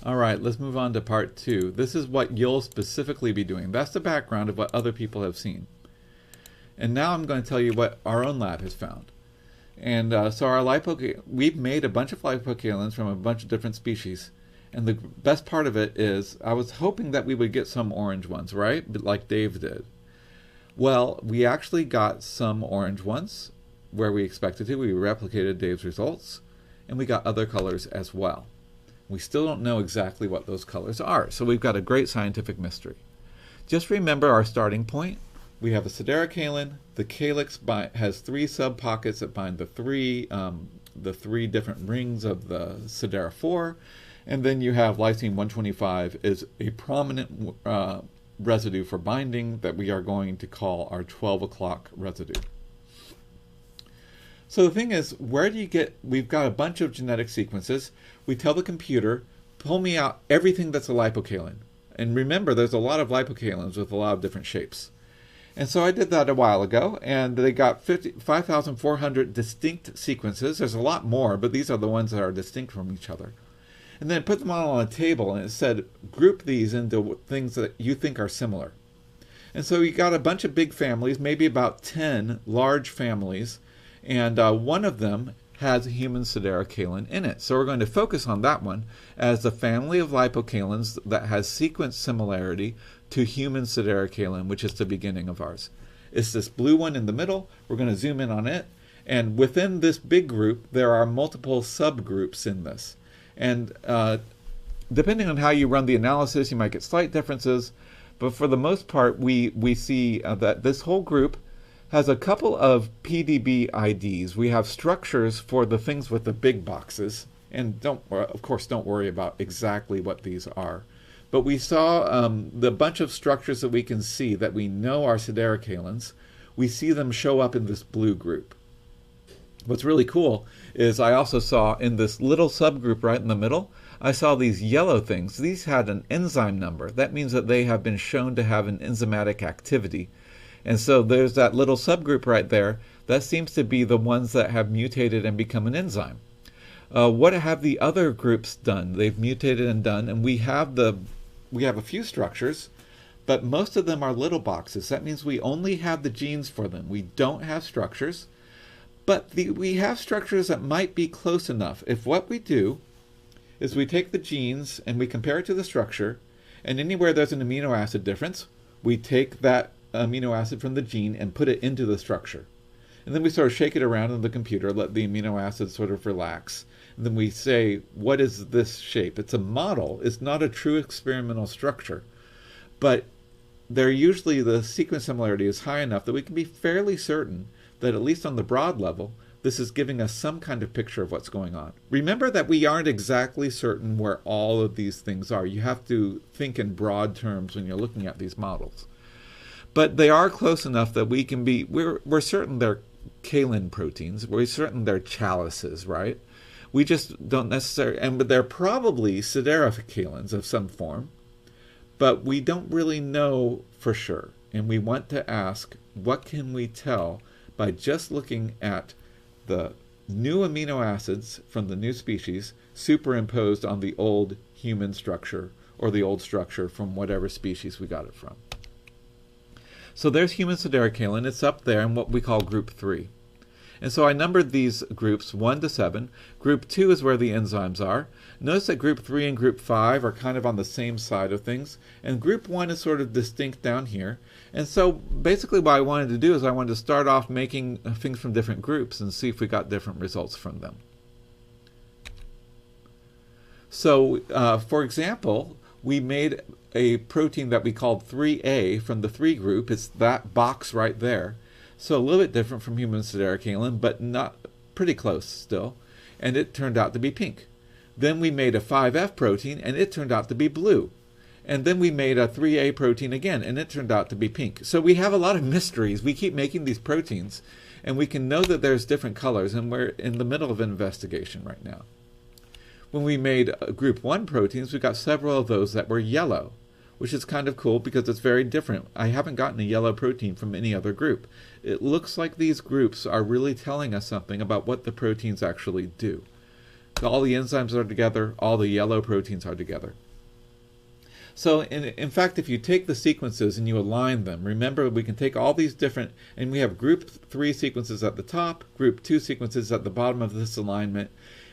All right, let's move on to part two. This is what you'll specifically be doing. That's the background of what other people have seen. And now I'm going to tell you what our own lab has found. And so we've made a bunch of lipocalins from a bunch of different species. And the best part of it is I was hoping that we would get some orange ones, right? But like Dave did. Well, we actually got some orange ones where we expected to. We replicated Dave's results. And we got other colors as well. We still don't know exactly what those colors are. So we've got a great scientific mystery. Just remember our starting point. We have a siderocalin. The calyx has three subpockets that bind the three different rings of the siderophore. And then you have lysine 125 is a prominent residue for binding that we are going to call our 12 o'clock residue. So the thing is, we've got a bunch of genetic sequences. We tell the computer, pull me out everything that's a lipocalin. And remember, there's a lot of lipocalins with a lot of different shapes. And so I did that a while ago, and they got 5,400 distinct sequences. There's a lot more, but these are the ones that are distinct from each other. And then put them all on a table, and it said, group these into things that you think are similar. And so we got a bunch of big families, maybe about 10 large families, and one of them has a human siderocalin in it. So we're going to focus on that one as the family of lipocalins that has sequence similarity to human siderocalin, which is the beginning of ours. It's this blue one in the middle. We're going to zoom in on it. And within this big group, there are multiple subgroups in this. And depending on how you run the analysis, you might get slight differences. But for the most part, we see that this whole group has a couple of PDB IDs. We have structures for the things with the big boxes. And of course, don't worry about exactly what these are. But we saw the bunch of structures that we can see that we know are siderocalins. We see them show up in this blue group. What's really cool is I also saw in this little subgroup right in the middle, I saw these yellow things. These had an enzyme number. That means that they have been shown to have an enzymatic activity. And so there's that little subgroup right there. That seems to be the ones that have mutated and become an enzyme. What have the other groups done? They've mutated and done, and we have a few structures, but most of them are little boxes. That means we only have the genes for them. We don't have structures, but we have structures that might be close enough. If what we do is we take the genes and we compare it to the structure, and anywhere there's an amino acid difference, we take that amino acid from the gene and put it into the structure. And then we sort of shake it around in the computer, let the amino acid sort of relax. And then we say, what is this shape? It's a model. It's not a true experimental structure. But usually the sequence similarity is high enough that we can be fairly certain that at least on the broad level, this is giving us some kind of picture of what's going on. Remember that we aren't exactly certain where all of these things are. You have to think in broad terms when you're looking at these models. But they are close enough that we're certain they're calin proteins. We're certain they're chalices, right? We just don't necessarily, but they're probably siderocalins of some form, but we don't really know for sure. And we want to ask, what can we tell by just looking at the new amino acids from the new species superimposed on the old human structure or the old structure from whatever species we got it from. So there's human siderocalin. It's up there in what we call group 3. And so I numbered these groups 1 to 7. Group 2 is where the enzymes are. Notice that group 3 and group 5 are kind of on the same side of things. And group 1 is sort of distinct down here. And so basically what I wanted to do is I wanted to start off making things from different groups and see if we got different results from them. So for example, we made a protein that we called 3A from the 3 group. It's that box right there. So a little bit different from human siderocalin, but not pretty close still. And it turned out to be pink. Then we made a 5F protein, and it turned out to be blue. And then we made a 3A protein again, and it turned out to be pink. So we have a lot of mysteries. We keep making these proteins, and we can know that there's different colors, and we're in the middle of an investigation right now. When we made group 1 proteins, we got several of those that were yellow, which is kind of cool because it's very different. I haven't gotten a yellow protein from any other group. It looks like these groups are really telling us something about what the proteins actually do. all the enzymes are together, all the yellow proteins are together. So in fact, if you take the sequences and you align them, remember we can take all these different, and we have group 3 sequences at the top, group 2 sequences at the bottom of this alignment.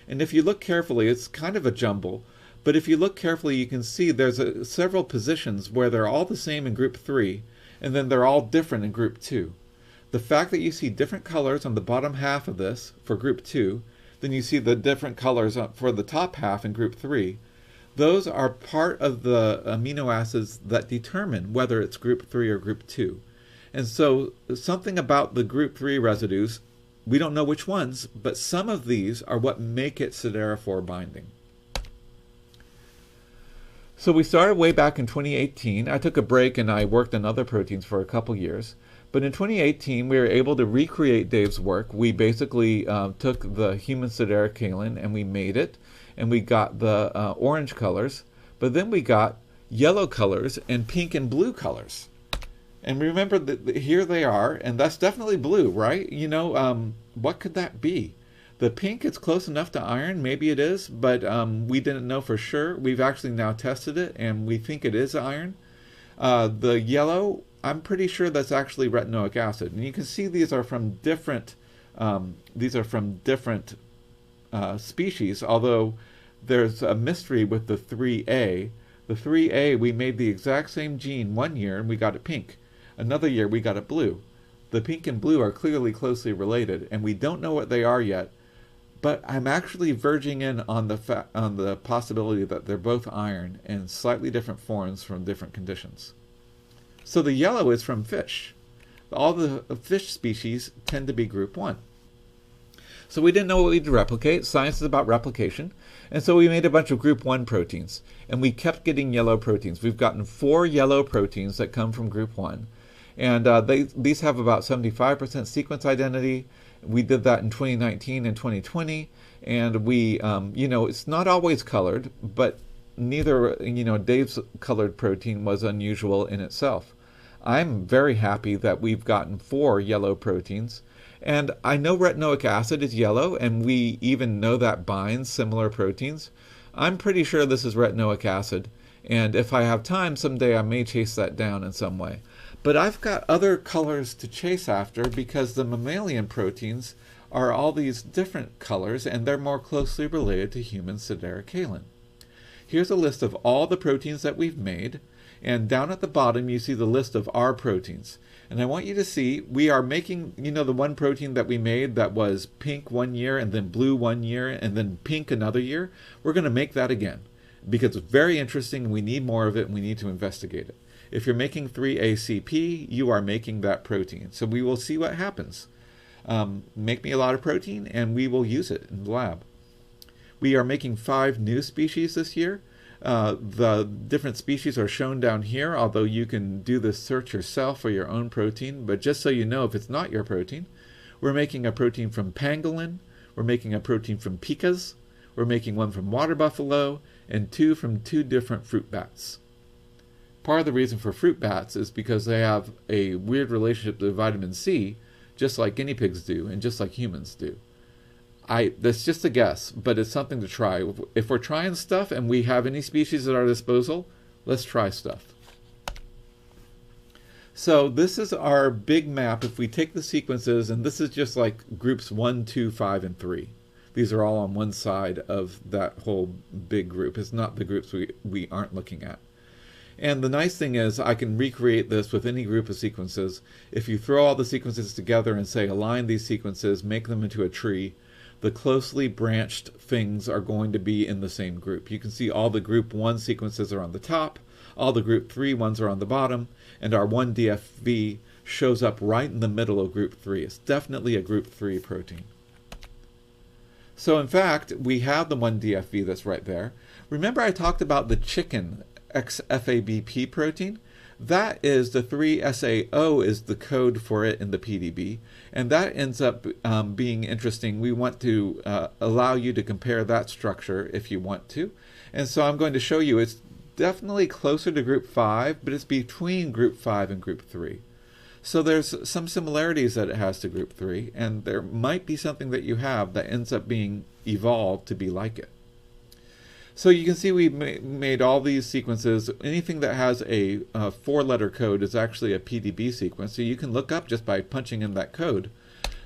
And if you look carefully, it's kind of a jumble, but if you look carefully, you can see there's several positions where they're all the same in group 3, and then they're all different in group 2. The fact that you see different colors on the bottom half of this for group 2, then you see the different colors for the top half in group 3, those are part of the amino acids that determine whether it's group 3 or group 2. And so something about the group 3 residues, we don't know which ones, but some of these are what make it siderophore binding. So we started way back in 2018. I took a break and I worked on other proteins for a couple years. But in 2018, we were able to recreate Dave's work. We basically took the human siderocalin and we made it. And we got the orange colors, but then we got yellow colors and pink and blue colors. And remember that here they are, and that's definitely blue, right? You know, what could that be? The pink is close enough to iron, maybe it is, but we didn't know for sure. We've actually now tested it, and we think it is iron. The yellow, I'm pretty sure that's actually retinoic acid. And you can see these are from different species, although there's a mystery with the 3A. The 3A, we made the exact same gene one year and we got it pink. Another year we got it blue. The pink and blue are clearly closely related, and we don't know what they are yet, but I'm actually verging in on the possibility that they're both iron in slightly different forms from different conditions. So the yellow is from fish. All the fish species tend to be group 1. So we didn't know what we'd replicate. Science is about replication. And so we made a bunch of group 1 proteins. And we kept getting yellow proteins. We've gotten 4 yellow proteins that come from group 1. And these have about 75% sequence identity. We did that in 2019 and 2020. And we, it's not always colored, but neither, Dave's colored protein was unusual in itself. I'm very happy that we've gotten 4 yellow proteins. And I know retinoic acid is yellow, and we even know that binds similar proteins. I'm pretty sure this is retinoic acid, and if I have time someday I may chase that down in some way. But I've got other colors to chase after because the mammalian proteins are all these different colors, and they're more closely related to human siderocalin. Here's a list of all the proteins that we've made, and down at the bottom you see the list of our proteins. And I want you to see, we are making, the one protein that we made that was pink one year and then blue one year and then pink another year. We're going to make that again because it's very interesting and we need more of it and we need to investigate it. If you're making 3-ACP, you are making that protein. So we will see what happens. Make me a lot of protein and we will use it in the lab. We are making 5 new species this year. The different species are shown down here, although you can do this search yourself for your own protein. But just so you know, if it's not your protein, we're making a protein from pangolin, we're making a protein from picas, we're making one from water buffalo, and 2 from 2 different fruit bats. Part of the reason for fruit bats is because they have a weird relationship to vitamin C, just like guinea pigs do, and just like humans do. That's just a guess, but it's something to try. If we're trying stuff and we have any species at our disposal, let's try stuff. So this is our big map. If we take the sequences, and this is just like groups 1, 2, 5, and 3. These are all on one side of that whole big group. It's not the groups we aren't looking at. And the nice thing is I can recreate this with any group of sequences. If you throw all the sequences together and say align these sequences, make them into a tree, the closely branched things are going to be in the same group. You can see all the group 1 sequences are on the top, all the group 3 ones are on the bottom, and our 1-DFV shows up right in the middle of group 3. It's definitely a group 3 protein. So in fact, we have the 1-DFV that's right there. Remember I talked about the chicken XFABP protein? That is the 3-SAO is the code for it in the PDB, and that ends up being interesting. We want to allow you to compare that structure if you want to. And so I'm going to show you it's definitely closer to group 5, but it's between group 5 and group 3. So there's some similarities that it has to group 3, and there might be something that you have that ends up being evolved to be like it. So you can see we made all these sequences. Anything that has a 4-letter code is actually a PDB sequence, so you can look up just by punching in that code.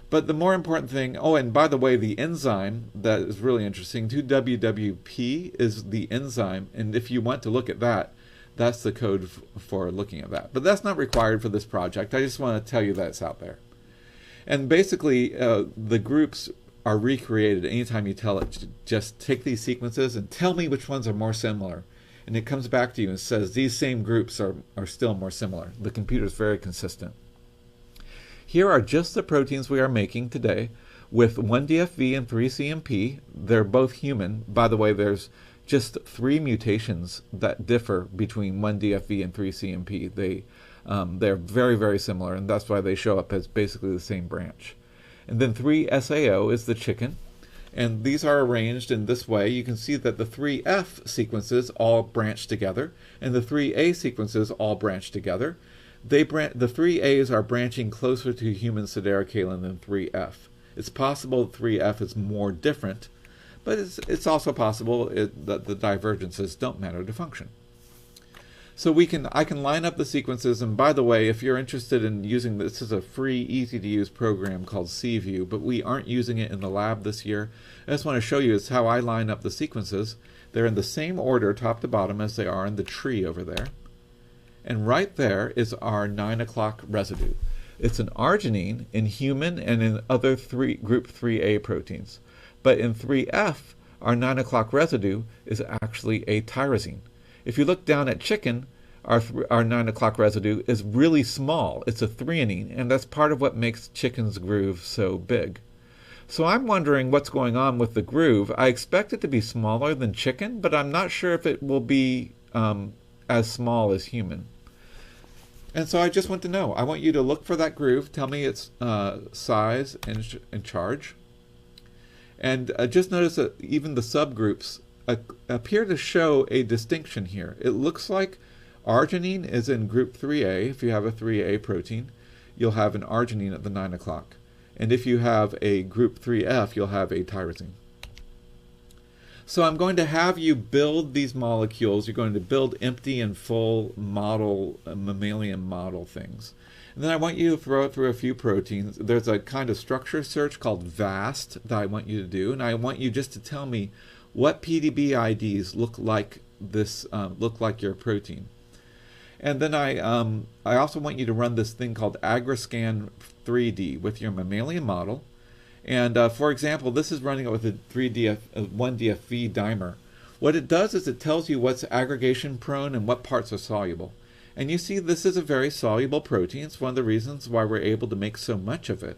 But the more important thing, oh, and by the way, the enzyme that is really interesting, 2WWP is the enzyme, and if you want to look at that, that's the code for looking at that. But that's not required for this project. I just want to tell you that it's out there. And basically, the groups are recreated anytime you tell it to just take these sequences and tell me which ones are more similar. And it comes back to you and says these same groups are still more similar. The computer is very consistent. Here are just the proteins we are making today with 1DFV and 3CMP. They're both human. By the way, there's just 3 mutations that differ between 1DFV and 3CMP. They're very, very similar, and that's why they show up as basically the same branch. And then 3SAO is the chicken, and these are arranged in this way. You can see that the 3F sequences all branch together, and the 3A sequences all branch together. The 3A's are branching closer to human Siderocalin than 3F. It's possible 3F is more different, but it's also possible that the divergences don't matter to function. So I can line up the sequences, and by the way, if you're interested in using this is a free, easy-to-use program called CView, but we aren't using it in the lab this year. I just want to show you is how I line up the sequences. They're in the same order, top to bottom, as they are in the tree over there. And right there is our 9 o'clock residue. It's an arginine in human and in other group 3A proteins. But in 3F, our 9 o'clock residue is actually a tyrosine. If you look down at chicken, our 9 o'clock residue is really small. It's a threonine, and that's part of what makes chicken's groove so big. So I'm wondering what's going on with the groove. I expect it to be smaller than chicken, but I'm not sure if it will be as small as human. And so I just want to know. I want you to look for that groove. Tell me its size and charge. And just notice that even the subgroups appear to show a distinction here. It looks like arginine is in group 3A. If you have a 3A protein, you'll have an arginine at the 9 o'clock. And if you have a group 3F, you'll have a tyrosine. So I'm going to have you build these molecules. You're going to build empty and full model, mammalian model things. And then I want you to throw it through a few proteins. There's a kind of structure search called VAST that I want you to do. And I want you just to tell me what PDB IDs look like this, look like your protein. And then I also want you to run this thing called AgriScan 3D with your mammalian model. And for example, this is running it with a 1DFV dimer. What it does is it tells you what's aggregation prone and what parts are soluble. And you see this is a very soluble protein. It's one of the reasons why we're able to make so much of it.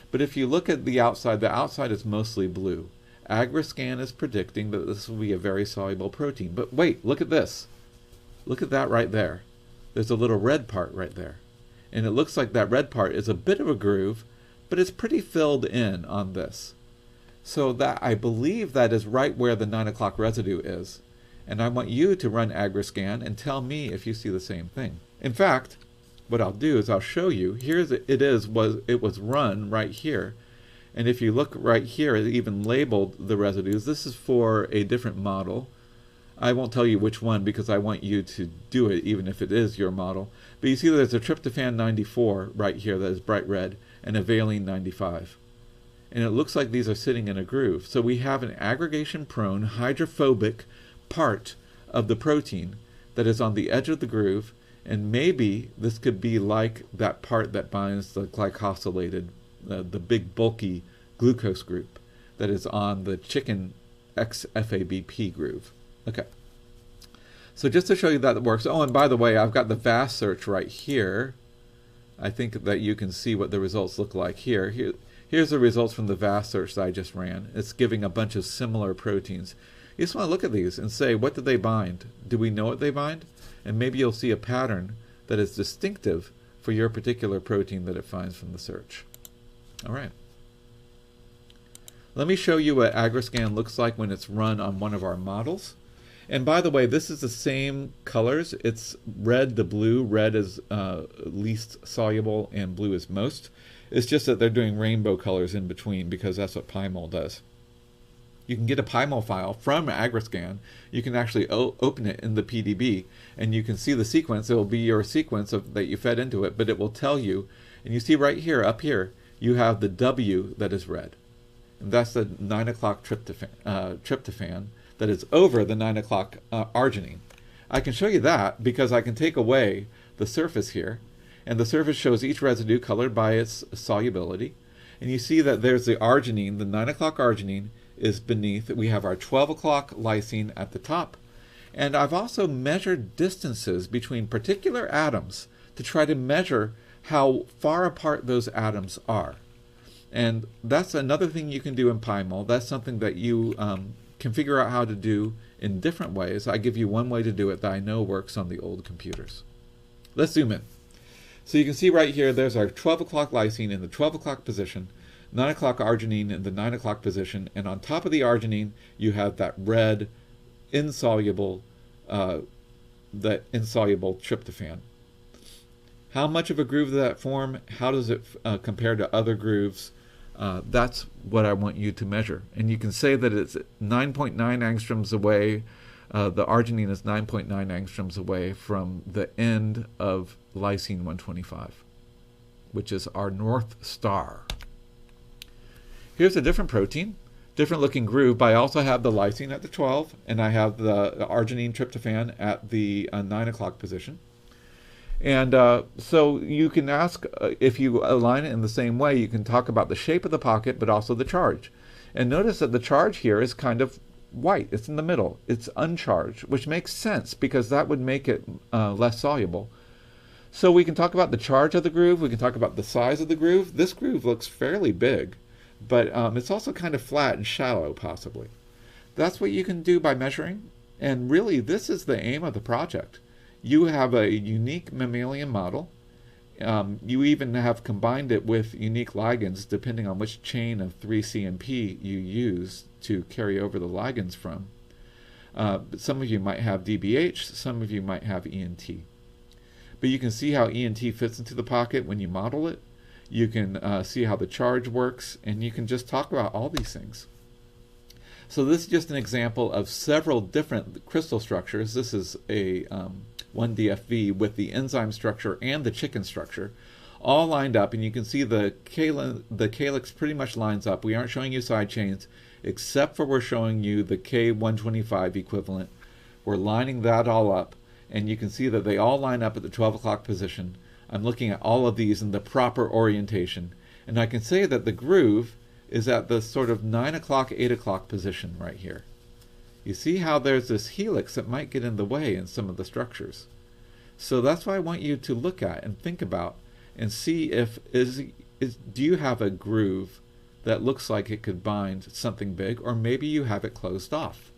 But if you look at the outside is mostly blue. AgriScan is predicting that this will be a very soluble protein. But wait, look at this. Look at that right there. There's a little red part right there. And it looks like that red part is a bit of a groove, but it's pretty filled in on this. So that I believe that is right where the 9 o'clock residue is. And I want you to run AgriScan and tell me if you see the same thing. In fact, what I'll do is I'll show you. Here it was run right here. And if you look right here, it even labeled the residues. This is for a different model. I won't tell you which one because I want you to do it even if it is your model. But you see there's a tryptophan 94 right here that is bright red and a valine 95. And it looks like these are sitting in a groove. So we have an aggregation-prone, hydrophobic part of the protein that is on the edge of the groove, and maybe this could be like that part that binds the glycosylated, the big bulky glucose group that is on the chicken XFABP groove. Okay. So just to show you that it works. Oh, and by the way, I've got the VAST search right here. I think that you can see what the results look like here. Here's the results from the VAST search that I just ran. It's giving a bunch of similar proteins. You just want to look at these and say, what do they bind? Do we know what they bind? And maybe you'll see a pattern that is distinctive for your particular protein that it finds from the search. All right. Let me show you what AgriScan looks like when it's run on one of our models. And by the way, this is the same colors. It's red to blue. Red is least soluble and blue is most. It's just that they're doing rainbow colors in between because that's what Pymol does. You can get a Pymol file from Agriscan. You can actually open it in the PDB, and you can see the sequence. It will be your sequence that you fed into it, but it will tell you. And you see right here, up here, you have the W that is red. And that's the 9 o'clock tryptophan that is over the 9 o'clock arginine. I can show you that because I can take away the surface here, and the surface shows each residue colored by its solubility. And you see that there's the arginine, the 9 o'clock arginine is beneath. We have our 12 o'clock lysine at the top. And I've also measured distances between particular atoms to try to measure how far apart those atoms are. And that's another thing you can do in Pymol. That's something that you can figure out how to do in different ways. I give you one way to do it that I know works on the old computers. Let's zoom in. So you can see right here, there's our 12 o'clock lysine in the 12 o'clock position, 9 o'clock arginine in the 9 o'clock position, and on top of the arginine, you have that red, insoluble tryptophan. How much of a groove does that form? How does it compare to other grooves? That's what I want you to measure. And you can say that it's 9.9 angstroms away. The arginine is 9.9 angstroms away from the end of lysine 125, which is our North Star. Here's a different protein, different looking groove, but I also have the lysine at the 12, and I have the arginine tryptophan at the 9 o'clock position. And so you can ask, if you align it in the same way, you can talk about the shape of the pocket, but also the charge. And notice that the charge here is kind of white. It's in the middle. It's uncharged, which makes sense because that would make it less soluble. So we can talk about the charge of the groove. We can talk about the size of the groove. This groove looks fairly big, but it's also kind of flat and shallow, possibly. That's what you can do by measuring. And really, this is the aim of the project. You have a unique mammalian model. You even have combined it with unique ligands depending on which chain of 3-CMP you use to carry over the ligands from. Some of you might have DBH, some of you might have ENT. But you can see how ENT fits into the pocket when you model it. You can see how the charge works, and you can just talk about all these things. So this is just an example of several different crystal structures. This is a 1DFV with the enzyme structure and the chicken structure all lined up, and you can see the calyx pretty much lines up. We aren't showing you side chains, except for we're showing you the K125 equivalent. We're lining that all up, and you can see that they all line up at the 12 o'clock position. I'm looking at all of these in the proper orientation, and I can say that the groove is at the sort of 9 o'clock, 8 o'clock position right here. You see how there's this helix that might get in the way in some of the structures. So that's what I want you to look at and think about and see if do you have a groove that looks like it could bind something big, or maybe you have it closed off.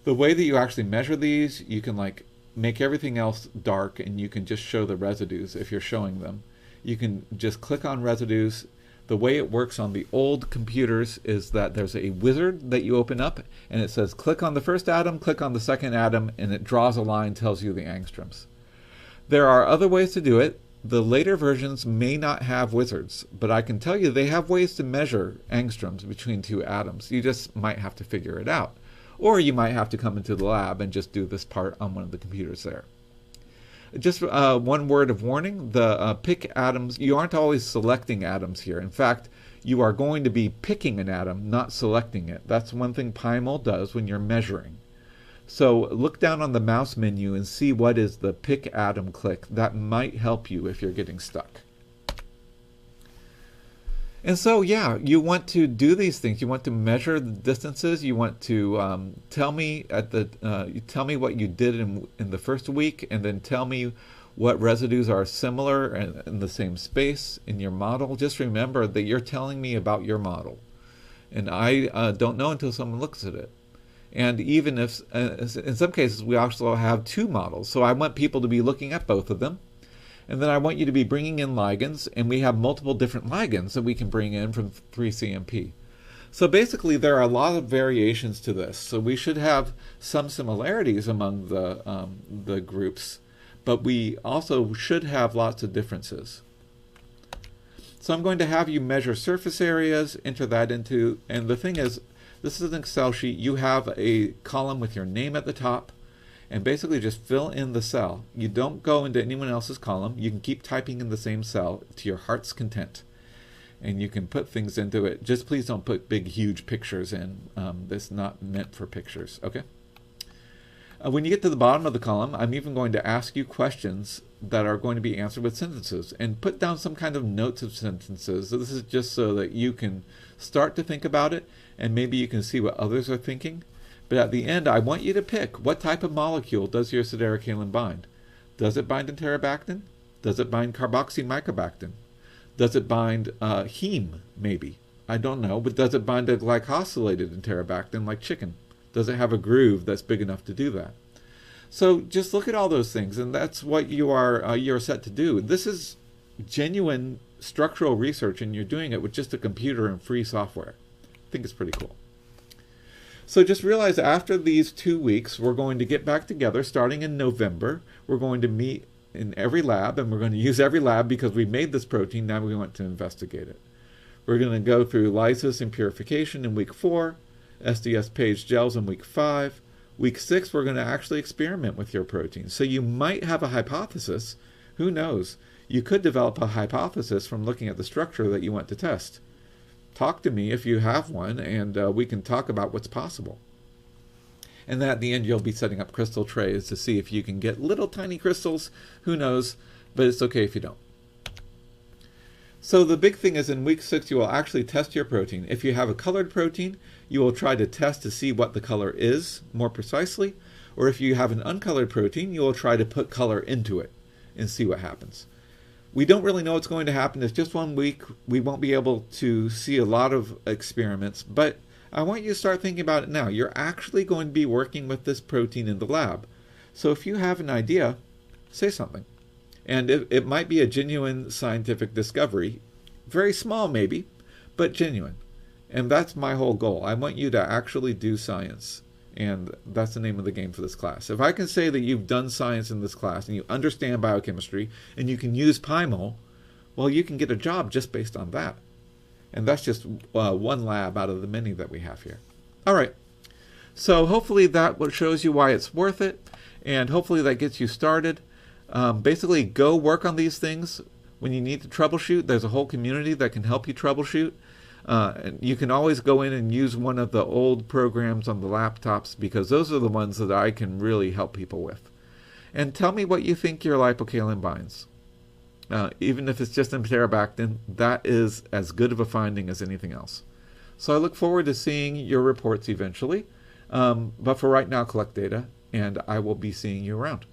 The way that you actually measure these, you can like make everything else dark and you can just show the residues if you're showing them. You can just click on residues. The way it works on the old computers is that there's a wizard that you open up and it says click on the first atom, click on the second atom, and it draws a line, tells you the angstroms. There are other ways to do it. The later versions may not have wizards, but I can tell you they have ways to measure angstroms between two atoms. You just might have to figure it out. Or you might have to come into the lab and just do this part on one of the computers there. Just one word of warning, the pick atoms, you aren't always selecting atoms here. In fact, you are going to be picking an atom, not selecting it. That's one thing Pymol does when you're measuring. So look down on the mouse menu and see what is the pick atom click. That might help you if you're getting stuck. And so, yeah, you want to do these things. You want to measure the distances. You want to tell me tell me what you did in the first week, and then tell me what residues are similar and in the same space in your model. Just remember that you're telling me about your model, and I don't know until someone looks at it. And even if, in some cases, we also have two models, so I want people to be looking at both of them. And then I want you to be bringing in ligands, and we have multiple different ligands that we can bring in from 3-CMP. So basically, there are a lot of variations to this. So we should have some similarities among the groups, but we also should have lots of differences. So I'm going to have you measure surface areas, enter that into, and the thing is, this is an Excel sheet. You have a column with your name at the top, and basically just fill in the cell. You don't go into anyone else's column. You can keep typing in the same cell to your heart's content. And you can put things into it. Just please don't put big, huge pictures in. This is not meant for pictures, okay? When you get to the bottom of the column, I'm even going to ask you questions that are going to be answered with sentences. And put down some kind of notes of sentences. So this is just so that you can start to think about it, and maybe you can see what others are thinking. But at the end, I want you to pick what type of molecule does your siderocalin bind. Does it bind enterobactin? Does it bind carboxymicrobactin? Does it bind heme, maybe? I don't know, but does it bind a glycosylated enterobactin like chicken? Does it have a groove that's big enough to do that? So just look at all those things, and that's what you're set to do. This is genuine structural research, and you're doing it with just a computer and free software. I think it's pretty cool. So just realize after these 2 weeks, we're going to get back together starting in November. We're going to meet in every lab, and we're going to use every lab because we made this protein. Now we want to investigate it. We're going to go through lysis and purification in week 4, SDS page gels in week 5. Week 6, we're going to actually experiment with your protein. So you might have a hypothesis. Who knows? You could develop a hypothesis from looking at the structure that you want to test. Talk to me if you have one, and we can talk about what's possible. And then at the end, you'll be setting up crystal trays to see if you can get little tiny crystals. Who knows? But it's okay if you don't. So the big thing is in week 6, you will actually test your protein. If you have a colored protein, you will try to test to see what the color is more precisely. Or if you have an uncolored protein, you will try to put color into it and see what happens. We don't really know what's going to happen. It's just 1 week. We won't be able to see a lot of experiments, but I want you to start thinking about it now. You're actually going to be working with this protein in the lab. So if you have an idea, say something. And it might be a genuine scientific discovery. Very small maybe, but genuine. And that's my whole goal. I want you to actually do science. And that's the name of the game for this class. If I can say that you've done science in this class and you understand biochemistry and you can use Pymol, well, you can get a job just based on that. And that's just one lab out of the many that we have here. All right. So hopefully that shows you why it's worth it. And hopefully that gets you started. Basically, go work on these things. When you need to troubleshoot, there's a whole community that can help you troubleshoot. And you can always go in and use one of the old programs on the laptops because those are the ones that I can really help people with. And tell me what you think your lipocalin binds. Even if it's just enterobactin, that is as good of a finding as anything else. So I look forward to seeing your reports eventually. But for right now, collect data, and I will be seeing you around.